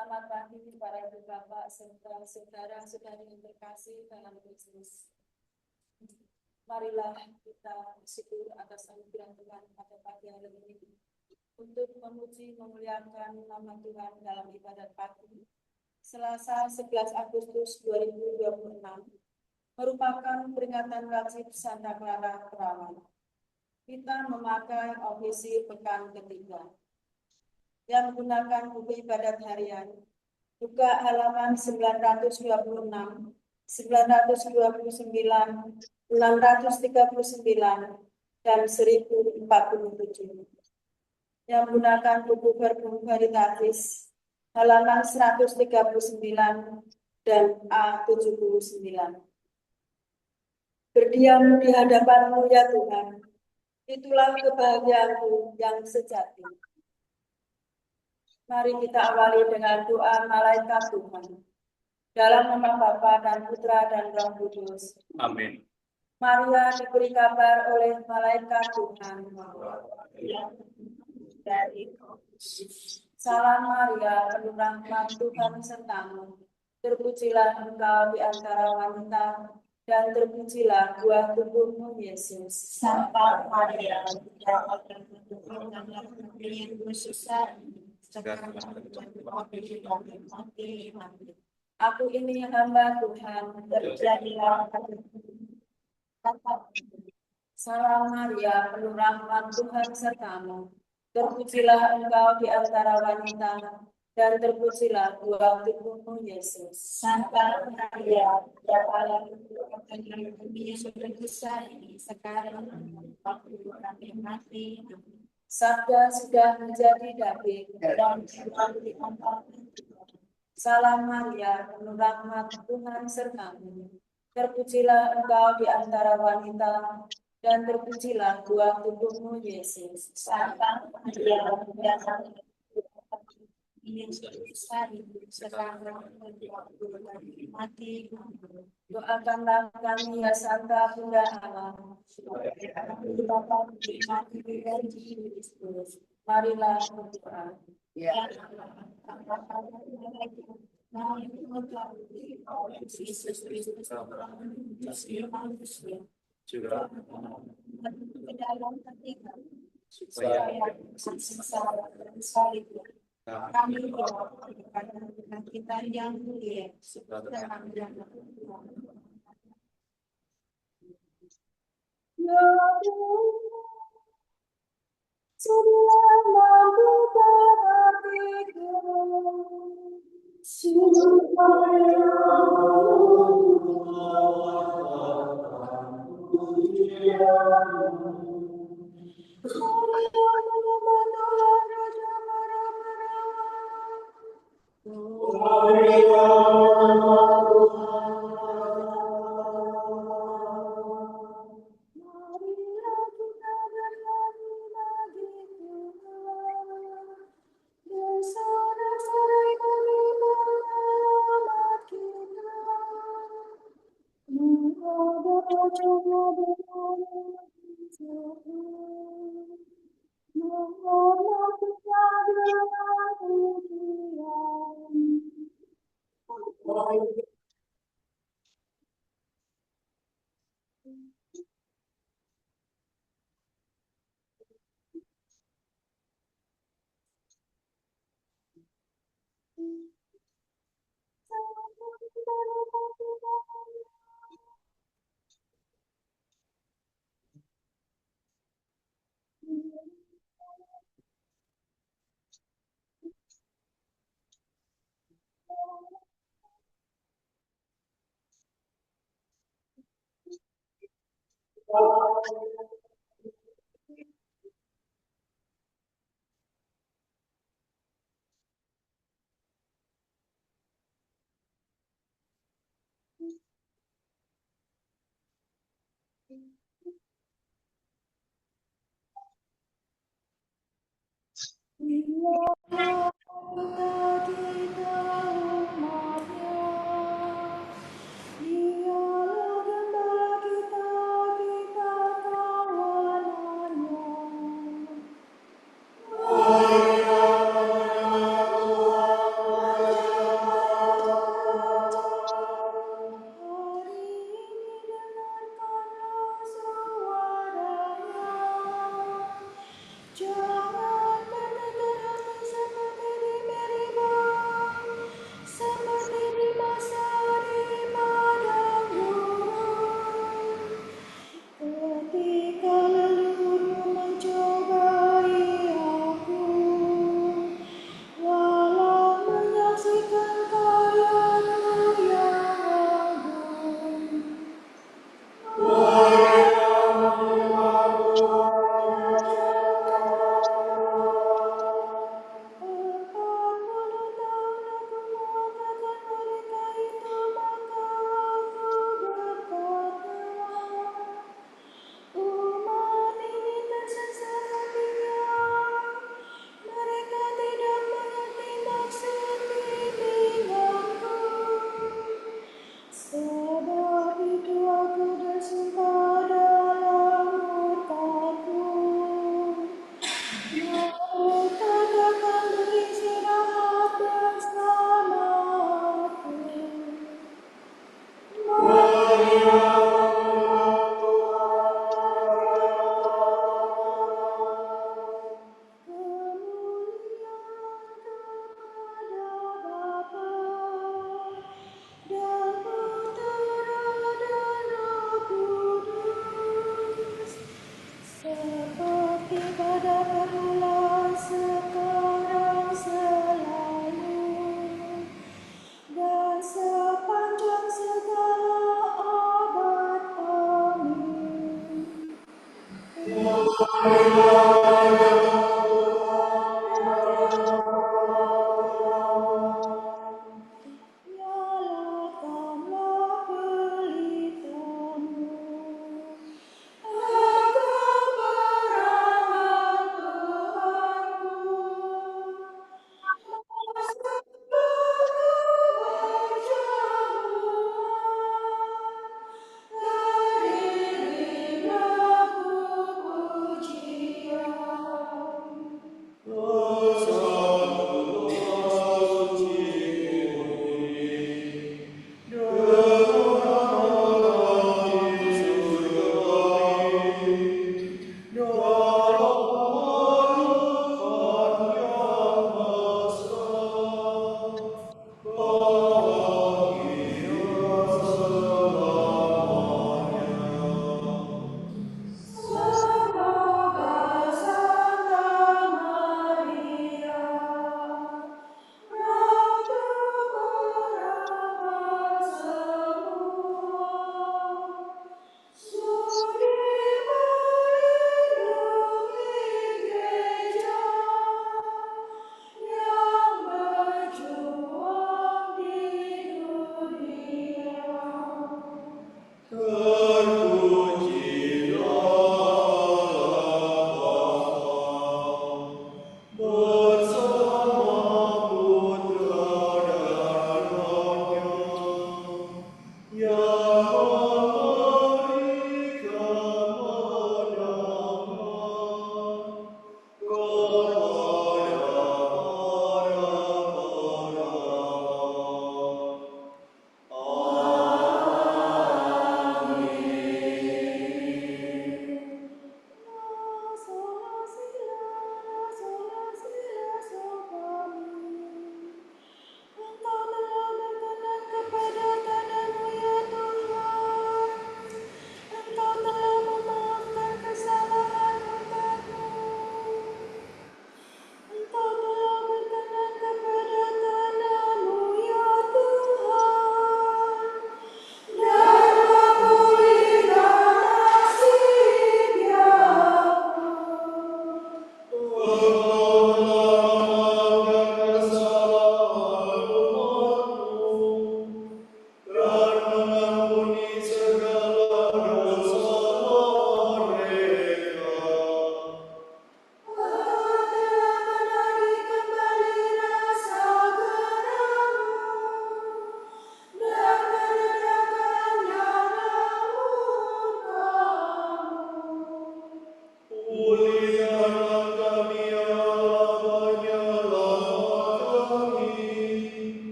Selamat pagi para ibu bapak serta saudara-saudari yang terkasih dalam Kristus. Marilah kita bersyukur atas anugerah Tuhan pada pagi hari ini untuk memuji memuliakan nama Tuhan dalam ibadat pagi Selasa 11 Agustus 2026 merupakan peringatan wajib Santa Clara Perawan. Kita memakai ofisi pekan ketiga yang menggunakan buku ibadat harian, buka halaman 926, 929, 639, dan 1047. Yang menggunakan buku Verbum Veritatis, halaman 139 dan A79. Berdiam di hadapan-Mu ya Tuhan, itulah kebahagiaanku yang sejati. Mari kita awali dengan doa malaikat Tuhan. Dalam nama Bapa dan Putra dan Roh Kudus. Amin. Maria diberi kabar oleh malaikat Tuhan. Salam Maria, penuh rahmat Tuhan sertamu. Terpujilah engkau di antara wanita, dan terpujilah buah tubuhmu Yesus. Santa Maria, Aku ini hamba Tuhan, terjadilah. Salam Maria, penuh rahmat Tuhan sertamu. Terpujilah engkau di antara wanita, dan terpujilah buah tubuhmu Yesus. Santa Maria, ya Allah, yang kami sudah besar ini sekarang waktu kami mati. Sabda sudah menjadi daging Dan diantar. Salam Maria, penuh rahmat Tuhan sertamu. Terpujilah engkau di antara wanita, dan terpujilah buah tubuhmu Yesus. Santa Maria, ya Allah, yang sudah besar ini sekarang waktu kami mati. Doakanlah kami ya Santa Bunda Allah. Marilah berdoa. Yesus Kristus Juga ke dalam ketika supaya sengsara dan salib kami dengan kita yang mulia dalam nama Tuhan. Ya Tuhan, sudah membuka hatiku, Jangan berdekat hati seperti di Meribah, seperti di masa di padang gurun. Ketika leluhur mencobai aku, walau menyaksikan karya-Mu yang agung. Umat ini tersesat hatinya, mereka tidak mengerti maksud bimbinganku. Sebab itu aku bersumpah dalam murkaku, mereka takkan beristirahat bersamaku. Kemuliaan kepada Bapa dan Putera dan Roh Kudus, seperti pada permulaan, sekarang, selalu, dan sepanjang segala abad. Amin. Nyalakanlah pelitamu, engkau perangan Tuhanku, masuk perjamuan, terdirilah pujian.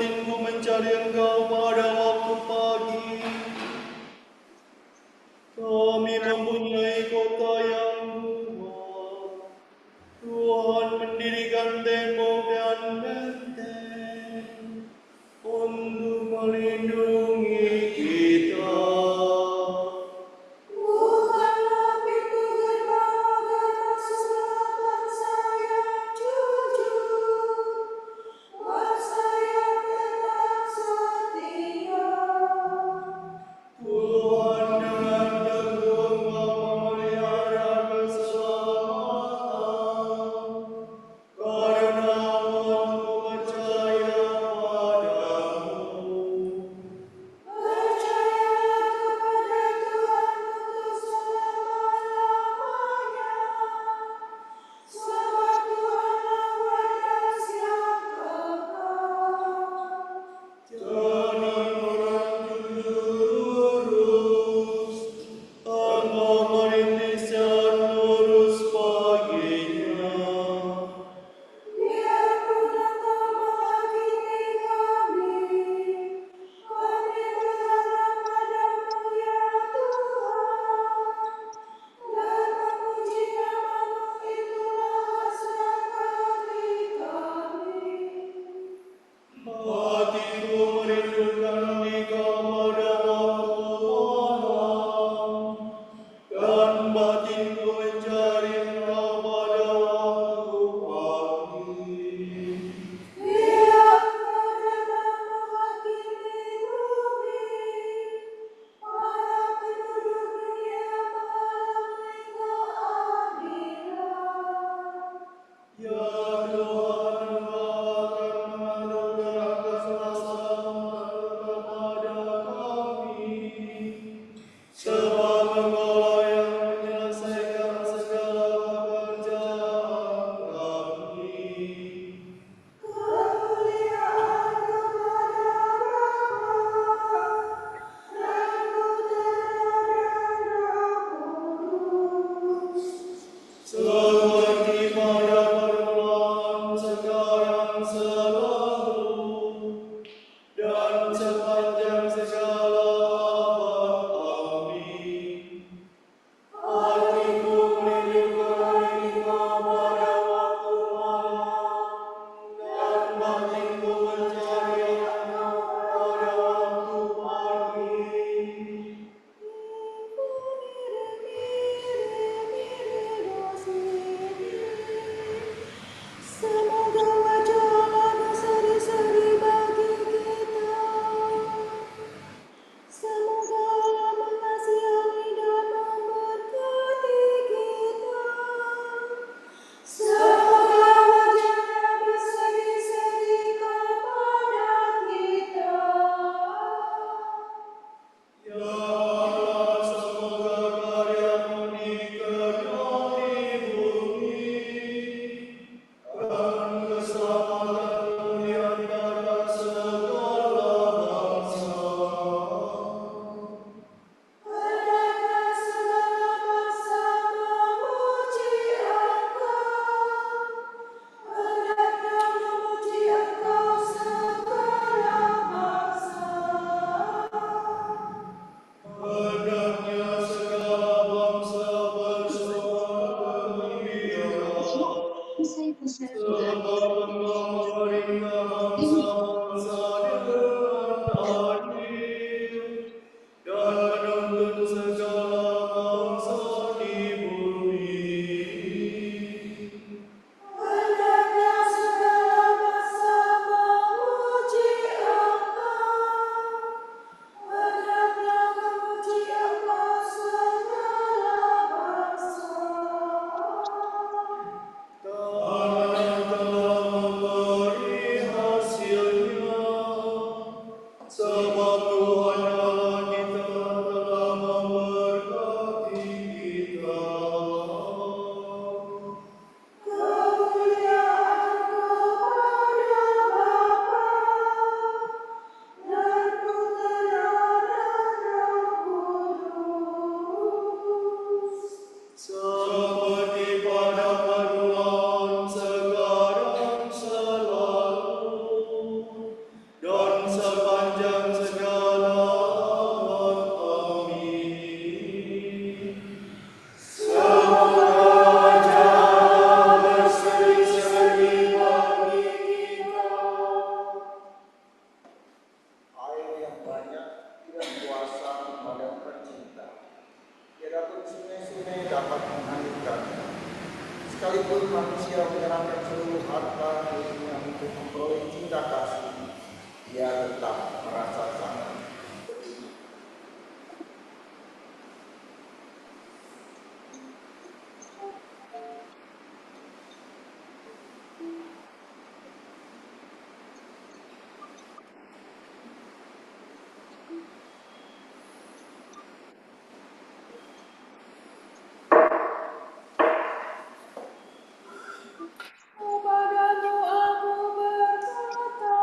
batinku mencari Engkau pada waktu pagi. Kami mempunyai kota yang kuat. Tuhan mendirikan tembok dan benteng untuk melindungi kita. Bukalah pintu gerbang agar masuklah bangsa yang jujur, bangsa yang tetap setia. Tuhan dengan tekun memelihara keselamatan, karena umatmu percaya padamu. Percayalah kepada Tuhan untuk selama-lamanya, sebab Tuhanlah wadas yang kekal. Jangan orang jujur lurus, engkau merintis jalan lurus baginya. Biarpun Engkau menghakimi kami berharap padamu ya Tuhan, dan memuji nama-Mu itulah hasrat hati kami. Hatiku merindukan Engkau pada waktu malam, dan batinku mencari Engkau pada waktu pagi. Biar Engkau dapat menghakimi bumi, para penduduk dunia mengalami keadilan. Ya Tuhan, Engkau akan menganugerahkan keselamatan kepada kami, sebab Engkau yang menyelesaikan segala pekerjaan kami. Kemuliaan kepada Bapa dan Putera dan Roh Kudus. Seperti pada permulaan, sekarang, selalu, dan sepanjang segala abad. Amin. Hatiku merindukan Engkau pada waktu malam, dan batinku mencari Engkau pada waktu pagi. Semoga wajah Allah berseri-seri bagi kita. Semoga Allah mengasihani dan memberkati kita. Semoga wajah-Nya berseri-seri kepada kita. Ya Allah, semoga karya-Mu dikerjai bumi, dan keselamatan-Mu di antara segala bangsa. Hendaklah segala bangsa memuji Engkau. Hendaklah memuji Engkau segala bangsa. Hendaknya segala bangsa bersuara sebab Engkau memerintah bangsa-bangsa dengan adil, dan menuntun segala bangsa di bumi. Hendaklah segala bangsa memuji Engkau. Hendaklah memuji Engkau segala bangsa. Tanah telah memberi hasilnya, sebab Tuhan Allah kita telah memberkati kita. Kemuliaan kepada Bapa dan Putera dan Roh Kudus. Seperti pada permulaan, sekarang, selalu, dan yang banyak tidak kuasa pada pencinta. Tiadapun sungai-sungai dapat menghanyutkannya. Sekalipun manusia menyerahkan seluruh harta dirinya untuk memperoleh cinta kasih, dia tetap merasa sangat beriman. Kepadamu aku berkata,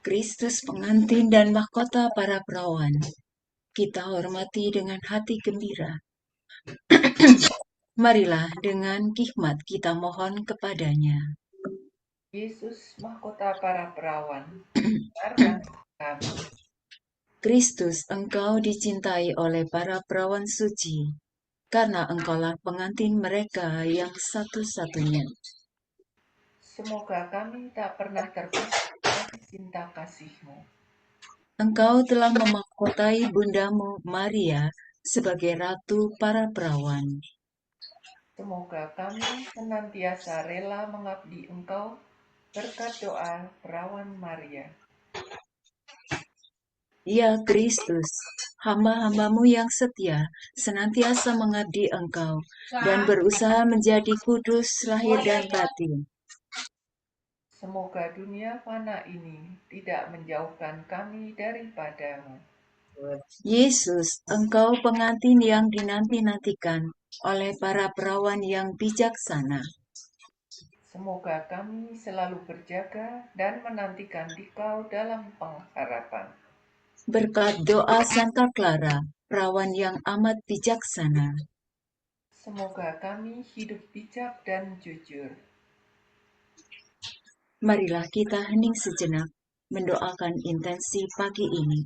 Kristus pengantin dan mahkota para perawan, kita hormati dengan hati gembira. Marilah dengan hikmat kita mohon kepadanya. Yesus, mahkota para perawan, dengarkan kami. Kristus, Engkau dicintai oleh para perawan suci, karena Engkaulah pengantin mereka yang satu-satunya. Semoga kami tak pernah terpisah dari cinta kasih-Mu. Engkau telah memahkotai bundamu Maria sebagai ratu para perawan. Semoga kami senantiasa rela mengabdi Engkau berkat doa perawan Maria. Ya Kristus, hamba-hambamu yang setia senantiasa mengabdi Engkau dan berusaha menjadi kudus lahir dan batin. Semoga dunia fana ini tidak menjauhkan kami daripadamu. Yesus, Engkau pengantin yang dinanti-nantikan oleh para perawan yang bijaksana. Semoga kami selalu berjaga dan menantikan Dikau dalam pengharapan. Berkat doa Santa Clara, perawan yang amat bijaksana. Semoga kami hidup bijak dan jujur. Marilah kita hening sejenak mendoakan intensi pagi ini.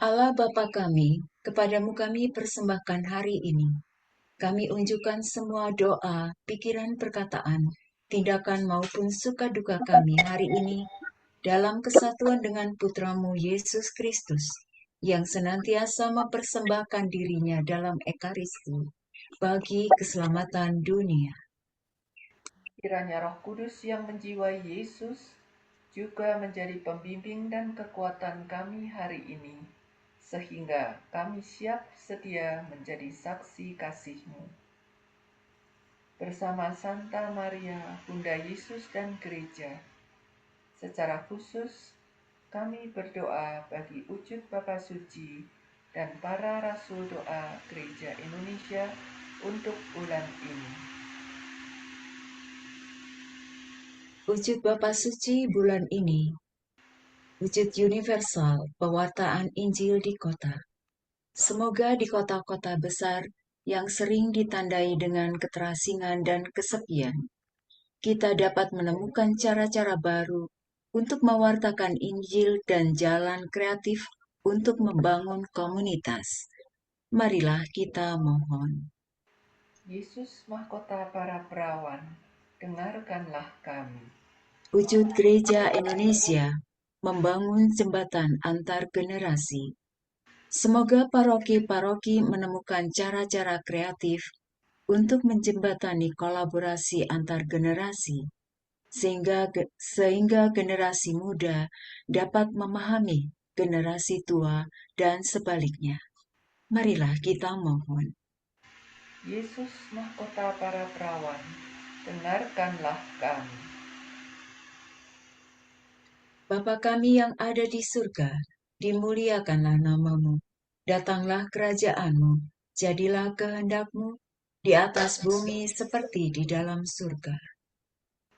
Allah Bapa kami, kepadamu kami persembahkan hari ini. Kami unjukkan semua doa, pikiran, perkataan, tindakan maupun suka duka kami hari ini dalam kesatuan dengan Putramu Yesus Kristus, yang senantiasa mempersembahkan dirinya dalam Ekaristi bagi keselamatan dunia. Kiranya Roh Kudus yang menjiwai Yesus juga menjadi pembimbing dan kekuatan kami hari ini, sehingga kami siap sedia menjadi saksi kasih-Mu. Bersama Santa Maria, Bunda Yesus dan Gereja, secara khusus kami berdoa bagi wujud Bapa Suci dan para Rasul Doa Gereja Indonesia untuk bulan ini. Wujud Bapa Suci bulan ini, wujud universal pewartaan Injil di kota. Semoga di kota-kota besar yang sering ditandai dengan keterasingan dan kesepian, kita dapat menemukan cara-cara baru untuk mewartakan Injil dan jalan kreatif untuk membangun komunitas. Marilah kita mohon. Yesus mahkota para perawan, dengarkanlah kami. Wujud Gereja Indonesia membangun jembatan antar generasi. Semoga paroki-paroki menemukan cara-cara kreatif untuk menjembatani kolaborasi antar generasi, sehingga generasi muda dapat memahami generasi tua dan sebaliknya. Marilah kita mohon. Yesus mahkota para perawan, dengarkanlah kami. Bapa kami yang ada di surga, dimuliakanlah namamu. Datanglah kerajaanmu, jadilah kehendakmu di atas bumi seperti di dalam surga.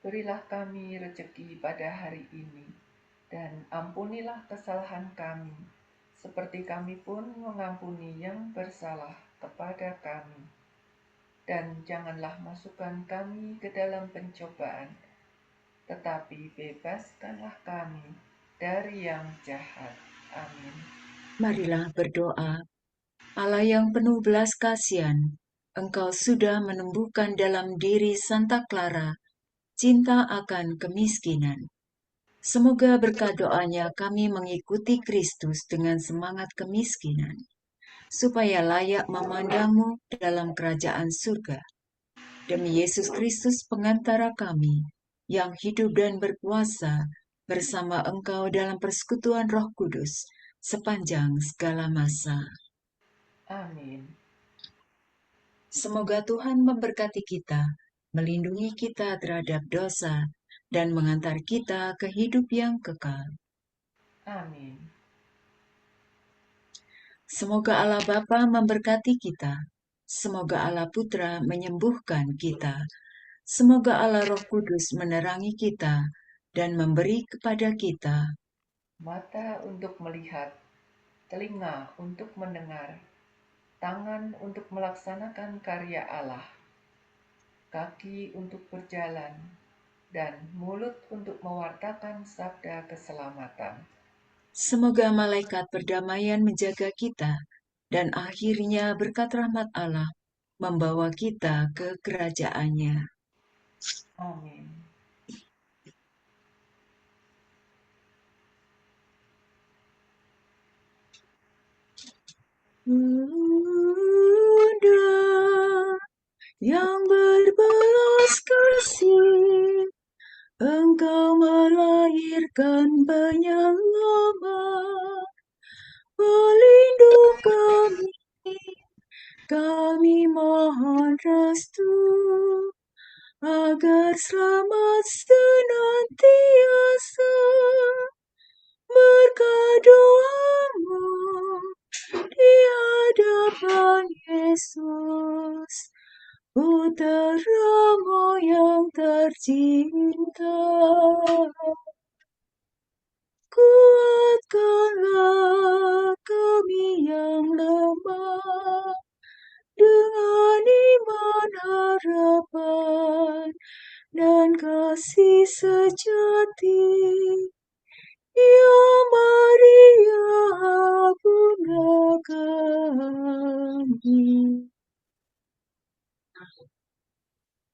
Berilah kami rejeki pada hari ini, dan ampunilah kesalahan kami, seperti kami pun mengampuni yang bersalah kepada kami. Dan janganlah masukkan kami ke dalam pencobaan, tetapi bebaskanlah kami dari yang jahat. Amin. Marilah berdoa. Allah yang penuh belas kasihan, Engkau sudah menumbuhkan dalam diri Santa Clara cinta akan kemiskinan. Semoga berkat doanya kami mengikuti Kristus dengan semangat kemiskinan, supaya layak memandangmu dalam kerajaan surga. Demi Yesus Kristus pengantara kami, yang hidup dan berkuasa bersama Engkau dalam persekutuan Roh Kudus, sepanjang segala masa. Amin. Semoga Tuhan memberkati kita, melindungi kita terhadap dosa, dan mengantar kita ke hidup yang kekal. Amin. Semoga Allah Bapa memberkati kita. Semoga Allah Putra menyembuhkan kita. Semoga Allah Roh Kudus menerangi kita dan memberi kepada kita Mata untuk melihat, telinga untuk mendengar, tangan untuk melaksanakan karya Allah, kaki untuk berjalan, dan mulut untuk mewartakan sabda keselamatan. Semoga malaikat perdamaian menjaga kita, dan akhirnya berkat rahmat Allah membawa kita ke kerajaannya. Amin. Bunda yang berbelas kasih, Engkau melahirkan penyelamat, pelindung kami mohon restu, agar selamat senantiasa berkat doamu di hadapan Yesus, Putramu yang tercinta. Kuatkanlah kami yang lemah dengan iman, harapan, dan kasih sejati. Ya Maria, Bunda kami.